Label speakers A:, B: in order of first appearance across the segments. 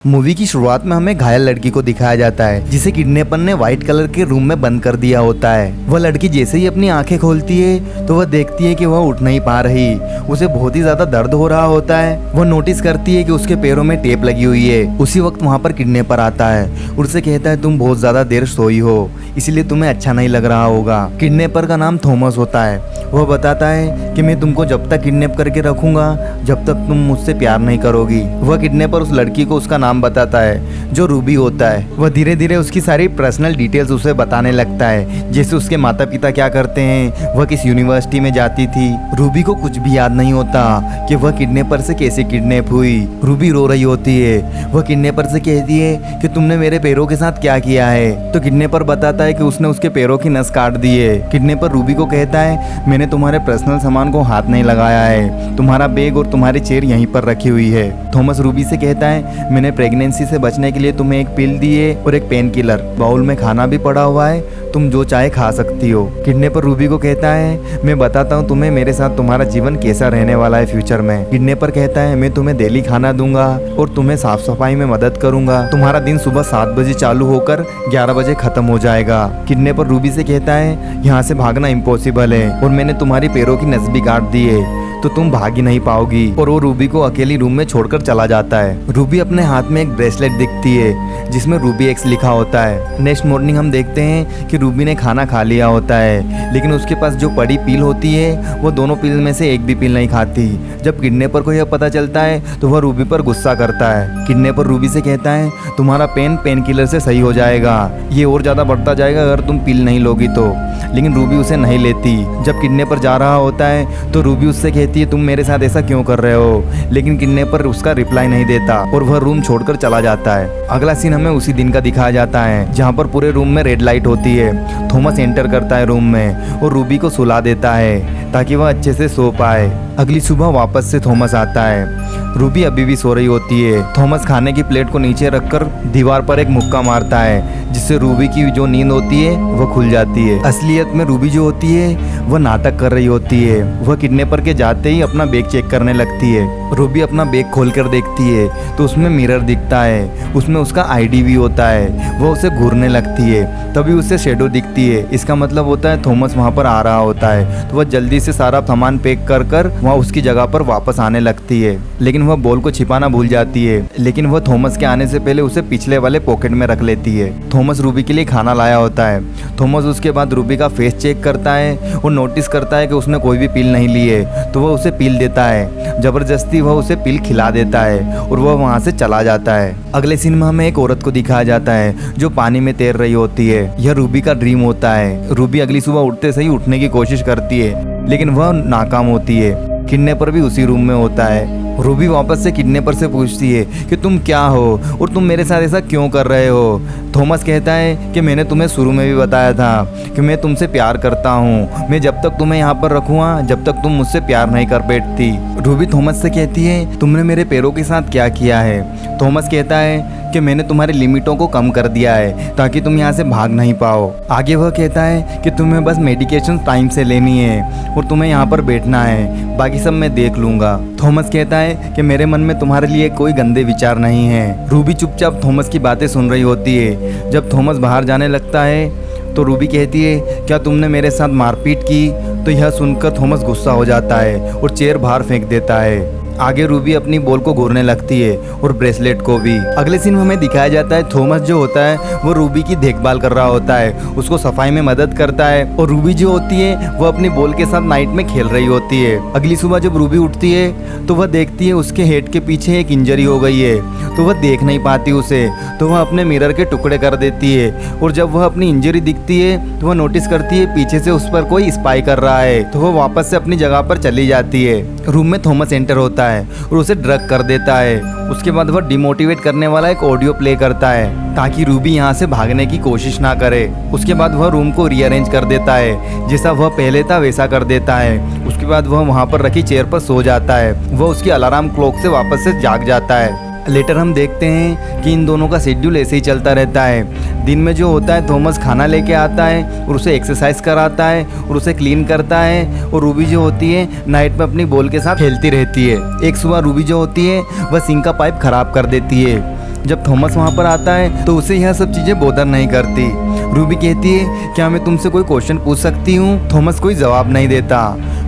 A: Movie की शुरुआत में हमें घायल लड़की को दिखाया जाता है जिसे किडनैपर ने व्हाइट कलर के रूम में बंद कर दिया होता है। वह लड़की जैसे ही अपनी आंखें खोलती है तो वह देखती है कि वह उठ नहीं पा रही। उसे बहुत ही ज्यादा दर्द हो रहा होता है। वह नोटिस करती है कि उसके पैरों में टेप लगी हुई है। उसी वक्त वहाँ पर किडनैपर आता है और उसे कहता है तुम बहुत ज्यादा देर सोई हो, इसलिए तुम्हें अच्छा नहीं लग रहा होगा। किडनैपर का नाम थॉमस होता है। वह बताता है कि मैं तुमको जब तक किडनैप करके रखूंगा जब तक तुम मुझसे प्यार नहीं करोगी। वह किडनैपर उस लड़की को उसका नाम बताता है जो रूबी होता है। वह धीरे धीरे उसकी सारी पर्सनल डिटेल्स उसे बताने लगता है, जैसे उसके माता पिता क्या करते हैं, वह किस यूनिवर्सिटी में जाती थी। रूबी को कुछ भी याद नहीं होता कि वह किडनैपर से कैसे किडनैप हुई। रूबी रो रही होती है। वह किडनैपर से कहती है कि तुमने मेरे पैरों के साथ क्या किया है। तो किडनैपर बताता है कि उसने उसके पैरों की नस काट दी है। किडनैपर रूबी को कहता है मैंने तुम्हारे पर्सनल सामान को हाथ नहीं लगाया है, तुम्हारा बैग और तुम्हारी चेयर यहीं पर रखी हुई है। थॉमस रूबी से कहता है मैंने प्रेगनेंसी से बचने के लिए तुम्हें एक पिल दी है और एक पेन किलर, बाउल में खाना भी पड़ा हुआ है, तुम जो चाहे खा सकती हो। किडनैपर रूबी को कहता है मैं बताता हूँ तुम्हें मेरे साथ तुम्हारा जीवन कैसा रहने वाला है फ्यूचर में। किडनैपर कहता है मैं तुम्हें डेली खाना दूंगा और तुम्हें साफ सफाई में मदद करूंगा। तुम्हारा दिन सुबह 7 बजे चालू होकर 11 बजे खत्म हो जाएगा। किडनैपर रूबी से कहता है यहाँ से भागना इम्पॉसिबल है और मैंने तुम्हारी पैरों की नस भी काट दी है तो तुम भाग ही नहीं पाओगी। और वो रूबी को अकेली रूम में छोड़कर चला जाता है। रूबी अपने हाथ में एक ब्रेसलेट दिखती है जिसमें रूबी एक्स लिखा होता है। नेक्स्ट मॉर्निंग हम देखते हैं कि रूबी ने खाना खा लिया होता है, लेकिन उसके पास जो पड़ी पील होती है वो दोनों पील में से एक भी पील नहीं खाती। जब किडनैपर को यह पता चलता है तो वह रूबी पर गुस्सा करता है। किडनैपर रूबी से कहता है तुम्हारा पेन किलर से सही हो जाएगा, ये और ज्यादा बढ़ता जाएगा अगर तुम पील नहीं लोगी तो। लेकिन रूबी उसे नहीं लेती। जब किडनैपर जा रहा होता है तो रूबी उससे कहती है तुम मेरे साथ ऐसा क्यों कर रहे हो, लेकिन किडनैपर उसका रिप्लाई नहीं देता और वह रूम छोड़कर चला जाता है। अगला सीन हमें उसी दिन का दिखाया जाता है जहाँ पर पूरे रूम में रेड लाइट होती है। थॉमस एंटर करता है रूम में और रूबी को सुला देता है ताकि वह अच्छे से सो पाए। अगली सुबह वापस से थॉमस आता है। रूबी अभी भी सो रही होती है। थॉमस खाने की प्लेट को नीचे रखकर दीवार पर एक मुक्का मारता है जिससे रूबी की जो नींद होती है वह खुल जाती है। असलियत में रूबी जो होती है वह नाटक कर रही होती है। वह किडनैपर के जाते ही अपना बैग चेक करने लगती है। रूबी अपना बैग खोलकर देखती है तो उसमें मिरर दिखता है, उसमें उसका आईडी भी होता है। वह उसे घूरने लगती है, तभी उसे शेडो दिखती है। इसका मतलब होता है थॉमस वहाँ पर आ रहा होता है। तो वह जल्दी से सारा सामान पैक कर वहाँ उसकी जगह पर वापस आने लगती है, लेकिन वह बॉल को छिपाना भूल जाती है। लेकिन वह थॉमस के आने से पहले उसे पिछले वाले पॉकेट में रख लेती है। थॉमस रूबी के लिए खाना लाया होता है। थॉमस उसके बाद रूबी का फेस चेक करता है और नोटिस करता है कि उसने कोई भी पील नहीं ली है, तो वह उसे पील देता है। जबरदस्ती वह उसे पील खिला देता है और वह वहाँ से चला जाता है। अगले सीन में हमें एक औरत को दिखाया जाता है जो पानी में तैर रही होती है। यह रूबी का ड्रीम होता है। रूबी अगली सुबह उठते से ही उठने की कोशिश करती है, लेकिन वह नाकाम होती है। किडनैपर भी उसी रूम में होता है। रूबी वापस से किडनैपर से पूछती है कि तुम क्या हो और तुम मेरे साथ ऐसा क्यों कर रहे हो। थॉमस कहता है कि मैंने तुम्हें शुरू में भी बताया था कि मैं तुमसे प्यार करता हूँ। मैं जब तक तुम्हें यहाँ पर रखूँगा जब तक तुम मुझसे प्यार नहीं कर बैठती। रूबी थॉमस से कहती है तुमने मेरे पैरों के साथ क्या किया है। थॉमस कहता है कि मैंने तुम्हारी लिमिटों को कम कर दिया है ताकि तुम यहाँ से भाग नहीं पाओ। आगे वह कहता है कि तुम्हें बस मेडिकेशन टाइम से लेनी है और तुम्हें यहाँ पर बैठना है, बाकी सब मैं देख लूंगा। थॉमस कहता है कि मेरे मन में तुम्हारे लिए कोई गंदे विचार नहीं है। रूबी चुपचाप थॉमस की बातें सुन रही होती है। जब थॉमस बाहर जाने लगता है तो रूबी कहती है क्या तुमने मेरे साथ मारपीट की। तो यह सुनकर थॉमस गुस्सा हो जाता है और चेयर बाहर फेंक देता है। आगे रूबी अपनी बॉल को घूरने लगती है और ब्रेसलेट को भी। अगले सीन में हमें दिखाया जाता है थॉमस जो होता है वो रूबी की देखभाल कर रहा होता है, उसको सफाई में मदद करता है और रूबी जो होती है वो अपनी बॉल के साथ नाइट में खेल रही होती है। अगली सुबह जब रूबी उठती है तो वह देखती है उसके हेड के पीछे एक इंजरी हो गई है, तो वह देख नहीं पाती उसे, तो वह अपने मिरर के टुकड़े कर देती है। और जब वह अपनी इंजरी दिखती है तो वह नोटिस करती है पीछे से उस पर कोई स्पाई कर रहा है, तो वह वापस से अपनी जगह पर चली जाती है। रूम में थॉमस एंटर होता है और उसे ड्रग कर देता है। उसके बाद वह डिमोटिवेट करने वाला एक ऑडियो प्ले करता है ताकि रूबी यहाँ से भागने की कोशिश ना करे। उसके बाद वह रूम को रीअरेंज कर देता है, जैसा वह पहले था वैसा कर देता है। उसके बाद वह वहाँ पर रखी चेयर पर सो जाता है। वह उसकी अलार्म क्लॉक से वापस से जाग जाता है। लेटर हम देखते हैं कि इन दोनों का शेड्यूल ऐसे ही चलता रहता है। दिन में जो होता है थॉमस खाना लेके आता है और उसे एक्सरसाइज कराता है और उसे क्लीन करता है, और रूबी जो होती है नाइट में अपनी बॉल के साथ खेलती रहती है। एक सुबह रूबी जो होती है वह सिंक का पाइप खराब कर देती है। जब थॉमस वहाँ पर आता है तो उसे यह सब चीजें बोदर नहीं करती। रूबी कहती है क्या मैं तुमसे कोई क्वेश्चन पूछ सकती हूँ? थॉमस कोई जवाब नहीं देता।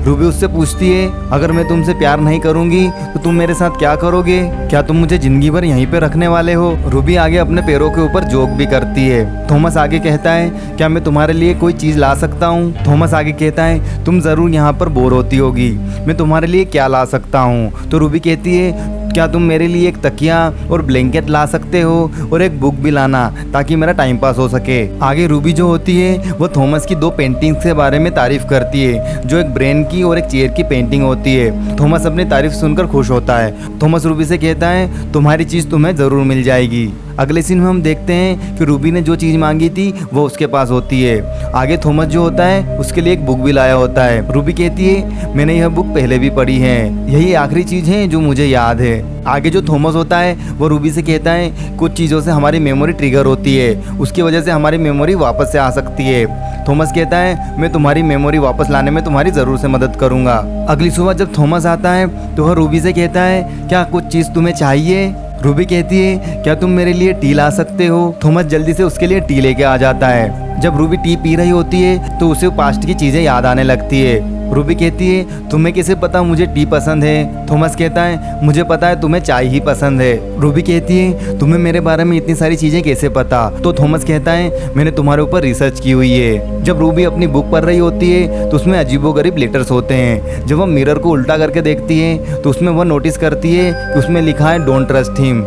A: रूबी उससे पूछती है अगर मैं तुमसे प्यार नहीं करूंगी तो तुम मेरे साथ क्या करोगे? क्या तुम मुझे जिंदगी भर यहीं पे रखने वाले हो? रूबी आगे अपने पैरों के ऊपर जोक भी करती है। थॉमस आगे कहता है क्या मैं तुम्हारे लिए कोई चीज ला सकता हूँ? थॉमस आगे कहता है तुम जरूर यहाँ पर बोर होती होगी, मैं तुम्हारे लिए क्या ला सकता हूँ? तो रूबी कहती है क्या तुम मेरे लिए एक तकिया और ब्लैंकेट ला सकते हो और एक बुक भी लाना ताकि मेरा टाइम पास हो सके। आगे रूबी जो होती है वो थॉमस की 2 पेंटिंग्स के बारे में तारीफ करती है, जो एक ब्रेन की और एक चेयर की पेंटिंग होती है। थॉमस अपनी तारीफ सुनकर खुश होता है। थॉमस रूबी से कहता है तुम्हारी चीज़ तुम्हें ज़रूर मिल जाएगी। अगले सीन में हम देखते हैं कि रूबी ने जो चीज़ मांगी थी वो उसके पास होती है। आगे थॉमस जो होता है उसके लिए एक बुक भी लाया होता है। रूबी कहती है मैंने यह बुक पहले भी पढ़ी है, यही आखिरी चीज़ है जो मुझे याद है। आगे जो थॉमस होता है वो रूबी से कहता है कुछ चीज़ों से हमारी मेमोरी ट्रिगर होती है, उसकी वजह से हमारी मेमोरी वापस से आ सकती है। थॉमस कहता है मैं तुम्हारी मेमोरी वापस लाने में तुम्हारी ज़रूर से मदद करूँगा। अगली सुबह जब थॉमस आता है तो वह रूबी से कहता है क्या कुछ चीज़ तुम्हें चाहिए? रूबी कहती है क्या तुम मेरे लिए टी ला सकते हो? थॉमस जल्दी से उसके लिए टी लेके आ जाता है। जब रूबी टी पी रही होती है तो उसे पास्ट की चीज़ें याद आने लगती है। रूबी कहती है तुम्हें कैसे पता मुझे टी पसंद है? थॉमस कहता है मुझे पता है तुम्हें चाय ही पसंद है। रूबी कहती है तुम्हें मेरे बारे में इतनी सारी चीज़ें कैसे पता? तो थॉमस कहता है मैंने तुम्हारे ऊपर रिसर्च की हुई है। जब रूबी अपनी बुक पढ़ रही होती है तो उसमें अजीबोगरीब लेटर्स होते हैं। जब वह मिरर को उल्टा करके देखती है तो उसमें वह नोटिस करती है कि उसमें लिखा है डोंट ट्रस्ट हिम।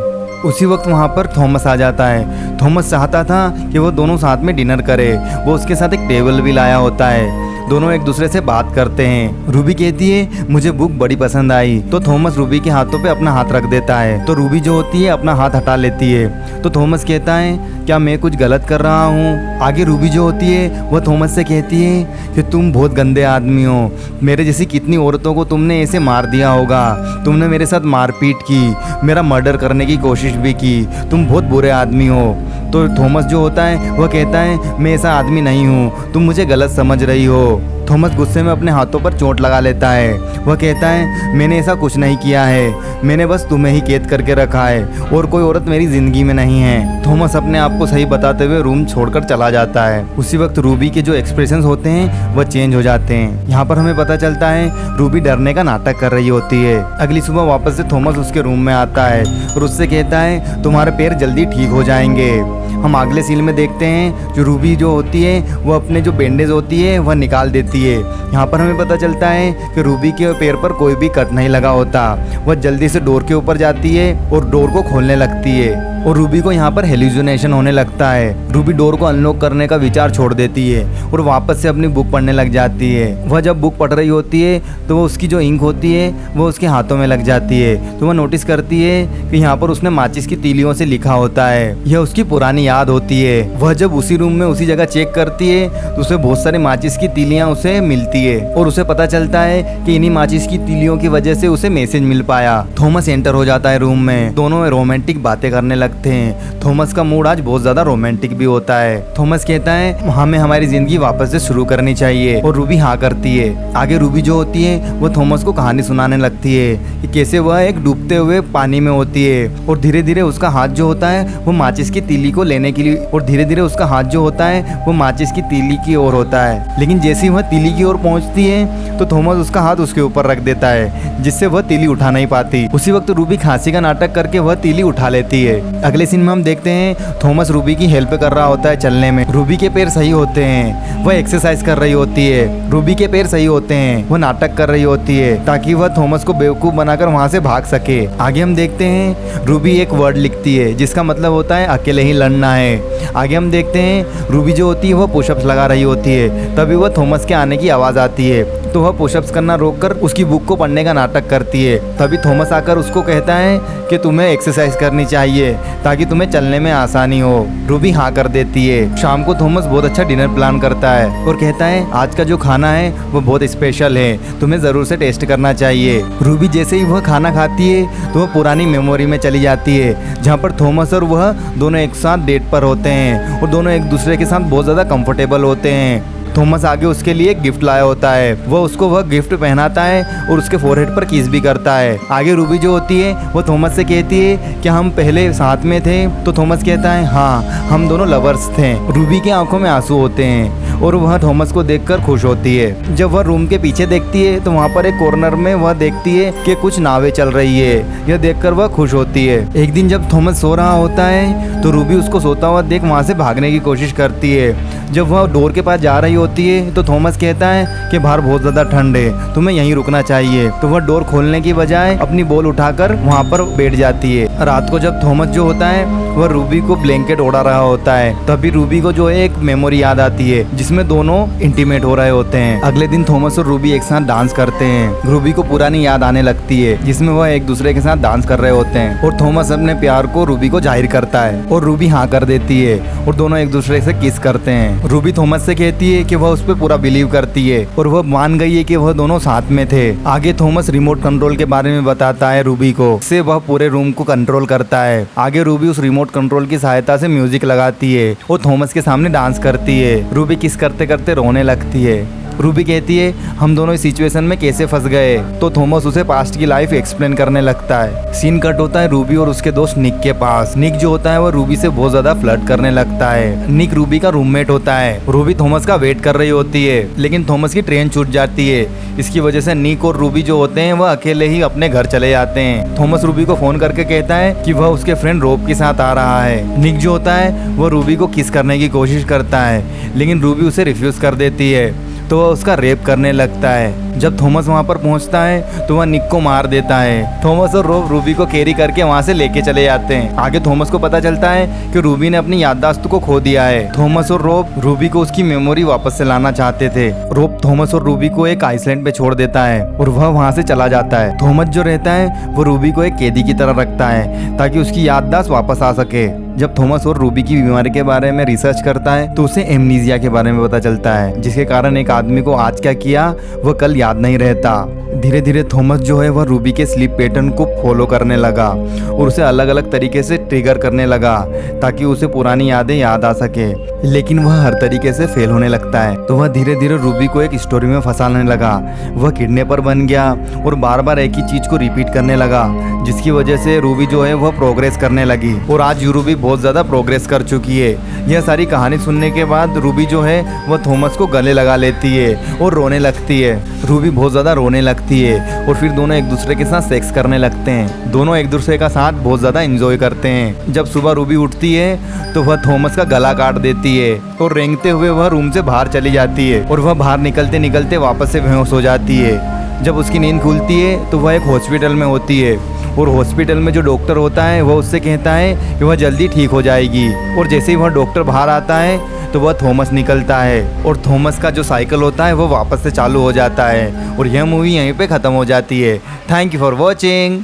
A: उसी वक्त वहाँ पर थॉमस आ जाता है। थॉमस चाहता था कि वो दोनों साथ में डिनर करे, वो उसके साथ एक टेबल भी लाया होता है। दोनों एक दूसरे से बात करते हैं। रूबी कहती है मुझे बुक बड़ी पसंद आई, तो थॉमस रूबी के हाथों पे अपना हाथ रख देता है। तो रूबी जो होती है अपना हाथ हटा लेती है। तो थॉमस कहता है क्या मैं कुछ गलत कर रहा हूँ? आगे रूबी जो होती है वह थॉमस से कहती है कि तुम बहुत गंदे आदमी हो, मेरे जैसी कितनी औरतों को तुमने ऐसे मार दिया होगा, तुमने मेरे साथ मारपीट की, मेरा मर्डर करने की कोशिश भी की, तुम बहुत बुरे आदमी हो। तो थॉमस जो होता है वह कहता है मैं ऐसा आदमी नहीं हूँ, तुम मुझे गलत समझ रही हो। थॉमस गुस्से में अपने हाथों पर चोट लगा लेता है। वह कहता है मैंने ऐसा कुछ नहीं किया है, मैंने बस तुम्हें ही कैद करके रखा है और कोई औरत मेरी जिंदगी में नहीं है। थॉमस अपने आप को सही बताते हुए रूम छोड़कर चला जाता है। उसी वक्त रूबी के जो एक्सप्रेशंस होते हैं वह चेंज हो जाते हैं। यहाँ पर हमें पता चलता है रूबी डरने का नाटक कर रही होती है। अगली सुबह वापस से थॉमस उसके रूम में आता है और उससे कहता है तुम्हारे पैर जल्दी ठीक हो जाएंगे। हम अगले सीन में देखते हैं जो रूबी जो होती है वो अपने जो बैंडेज होती है वह निकाल देती है। यहाँ पर हमें पता चलता है कि रूबी के पैर पर कोई भी कट नहीं लगा होता। वह जल्दी से डोर के ऊपर जाती है और डोर को खोलने लगती है और रूबी को यहाँ पर हेलुसिनेशन होने लगता है। रूबी डोर को अनलॉक करने का विचार छोड़ देती है और वापस से अपनी बुक पढ़ने लग जाती है। वह जब बुक पढ़ रही होती है तो वो उसकी जो इंक होती है वो उसके हाथों में लग जाती है। तो वह नोटिस करती है कि यहाँ पर उसने माचिस की तीलियों से लिखा होता है। यह उसकी पुरानी याद होती है। वह जब उसी रूम में उसी जगह चेक करती है तो उसे बहुत सारी माचिस की तीलियां उसे मिलती है और उसे पता चलता है कि इन्हीं माचिस की तीलियों की वजह से उसे मैसेज मिल पाया। थॉमस एंटर हो जाता है रूम में। दोनों रोमांटिक बातें करने लगते हैं। थॉमस का मूड आज बहुत ज्यादा रोमांटिक भी होता है। थॉमस कहता है हमें हमारी जिंदगी वापस से शुरू करनी चाहिए और रूबी हाँ करती है। आगे रूबी जो होती है वो थॉमस को कहानी सुनाने लगती है कि कैसे वह एक डूबते हुए पानी में होती है और धीरे धीरे उसका हाथ जो होता है वो माचिस की तीली को लेने के लिए और धीरे धीरे उसका हाथ जो होता है वो माचिस की तीली की ओर होता है। लेकिन जैसे ही वह तीली की ओर पहुंचती है तो थॉमस उसका हाथ उसके ऊपर रख देता है जिससे वह तीली उठा नहीं पाती। उसी वक्त रूबी खांसी का नाटक करके वह तीली उठा लेती है। अगले सीन में हम देखते हैं थॉमस रूबी की हेल्प कर रहा होता है चलने में। रूबी के पैर सही होते हैं, वह एक्सरसाइज कर रही होती है। रूबी के पैर सही होते हैं, वह नाटक कर रही होती है ताकि वह थॉमस को बेवकूफ बनाकर वहां से भाग सके। आगे हम देखते हैं रूबी एक वर्ड लिखती है जिसका मतलब होता है अकेले ही लड़ना है। आगे हम देखते हैं रूबी जो होती है वह पुशअप्स लगा रही होती है। तभी वह थॉमस के आने की आवाज़ आती है तो वह पुशअप्स करना रोककर उसकी बुक को पढ़ने का नाटक करती है। तभी थॉमस आकर उसको कहता है कि तुम्हें एक्सरसाइज करनी चाहिए ताकि तुम्हें चलने में आसानी हो। रूबी हाँ कर देती है। शाम को थॉमस बहुत अच्छा डिनर प्लान करता है और कहता है आज का जो खाना है वो बहुत स्पेशल है, तुम्हें ज़रूर से टेस्ट करना चाहिए। रूबी जैसे ही वह खाना खाती है तो वह पुरानी मेमोरी में चली जाती है जहाँ पर थॉमस और वह दोनों एक साथ डेट पर होते हैं और दोनों एक दूसरे के साथ बहुत ज़्यादा कंफर्टेबल होते हैं। थॉमस आगे उसके लिए एक गिफ्ट लाया होता है। वह गिफ्ट पहनाता है और उसके फोरहेड पर किस भी करता है। आगे रूबी जो होती है वो थॉमस से कहती है कि हम पहले साथ में थे। तो थॉमस कहता है हाँ, हम दोनों लवर्स थे। रूबी की आंखों में आंसू होते हैं और वह थॉमस को देखकर खुश होती है। जब वह रूम के पीछे देखती है तो वहाँ पर एक कॉर्नर में वह देखती है कि कुछ नावें चल रही है। यह देखकर वह खुश होती है। एक दिन जब थॉमस सो रहा होता है तो रूबी उसको सोता हुआ देख वहाँ से भागने की कोशिश करती है। जब वह डोर के पास जा रही होती है तो थॉमस कहता है कि बाहर बहुत ज्यादा ठंड है, तुम्हें यहीं रुकना चाहिए। तो वह डोर खोलने की बजाय अपनी बॉल उठाकर वहाँ पर बैठ जाती है। रात को जब थॉमस जो होता है वह रूबी को ब्लैंकेट ओढ़ा रहा होता है, तभी रूबी को जो है एक मेमोरी याद आती है जिसमें दोनों इंटीमेट हो रहे होते हैं। अगले दिन थॉमस और रूबी एक साथ डांस करते हैं। रूबी को पुरानी याद आने लगती है जिसमें वह एक दूसरे के साथ डांस कर रहे होते हैं और थॉमस अपने प्यार को रूबी को जाहिर करता है और रूबी हाँ कर देती है और दोनों एक दूसरे से किस करते हैं। रूबी थॉमस से कहती है कि वह उस पर पूरा बिलीव करती है और वह मान गई है कि वह दोनों साथ में थे। आगे थॉमस रिमोट कंट्रोल के बारे में बताता है रूबी को, से वह पूरे रूम को कंट्रोल करता है। आगे रूबी उस रिमोट कंट्रोल की सहायता से म्यूजिक लगाती है और थॉमस के सामने डांस करती है। रूबी किस करते करते रोने लगती है। रूबी कहती है हम दोनों इस सिचुएशन में कैसे फंस गए। तो थॉमस उसे पास्ट की लाइफ एक्सप्लेन करने लगता है। सीन कट होता है रूबी और उसके दोस्त निक के पास। निक जो होता है वो रूबी से बहुत ज्यादा फ्लर्ट करने लगता है। निक रूबी का रूममेट होता है। रूबी थॉमस का वेट कर रही होती है लेकिन थॉमस की ट्रेन छूट जाती है। इसकी वजह से निक और रूबी जो होते हैं वह अकेले ही अपने घर चले जाते हैं। थॉमस रूबी को फोन करके कहता है कि वह उसके फ्रेंड रोब के साथ आ रहा है। निक जो होता है वह रूबी को किस करने की कोशिश करता है लेकिन रूबी उसे रिफ्यूज कर देती है तो वह उसका रेप करने लगता है। जब थॉमस वहाँ पर पहुँचता है तो वह निक को मार देता है। थॉमस और रोब रूबी को कैरी करके वहाँ से लेके चले जाते हैं। आगे थॉमस को पता चलता है कि रूबी ने अपनी याददाश्त को खो दिया है। थॉमस और रोब रूबी को उसकी मेमोरी वापस से लाना चाहते थे। रोब थॉमस और रूबी को एक आइसलैंड पे छोड़ देता है और वह वहाँ से चला जाता है। थॉमस जो रहता है वो रूबी को एक कैदी की तरह रखता है ताकि उसकी याददाश्त वापस आ सके। जब थॉमस और रूबी की बीमारी के बारे में रिसर्च करता है तो उसे एमनीजिया के बारे में पता चलता है, जिसके कारण एक आदमी को आज क्या किया वह कल याद नहीं रहता। धीरे धीरे थॉमस जो है वह रूबी के स्लीप पैटर्न को फॉलो करने लगा और उसे अलग अलग तरीके से ट्रिगर करने लगा ताकि उसे पुरानी यादें याद आ सके, लेकिन वह हर तरीके से फेल होने लगता है। तो वह धीरे धीरे रूबी को एक स्टोरी में फंसाने लगा। वह किडनैपर बन गया और बार बार एक ही चीज को रिपीट करने लगा, जिसकी वजह से रूबी जो है वह प्रोग्रेस करने लगी और आज रूबी बहुत ज्यादा प्रोग्रेस कर चुकी है। यह सारी कहानी सुनने के बाद रूबी जो है वह थॉमस को गले लगा लेती है और रोने लगती है। रूबी बहुत ज्यादा रोने लगती है और फिर दोनों एक दूसरे के साथ सेक्स करने लगते हैं। दोनों एक दूसरे का साथ बहुत ज्यादा एंजॉय करते हैं। जब सुबह रूबी उठती है तो वह थॉमस का गला काट देती है और रेंगते हुए वह रूम से बाहर चली जाती है और वह बाहर निकलते निकलते वापस से बेहोश हो जाती है। जब उसकी नींद खुलती है तो वह एक हॉस्पिटल में होती है और हॉस्पिटल में जो डॉक्टर होता है वह उससे कहता है कि वह जल्दी ठीक हो जाएगी। और जैसे ही वह डॉक्टर बाहर आता है तो वह थॉमस निकलता है और थॉमस का जो साइकिल होता है वो वापस से चालू हो जाता है और यह मूवी यहीं पे ख़त्म हो जाती है। Thank you for watching.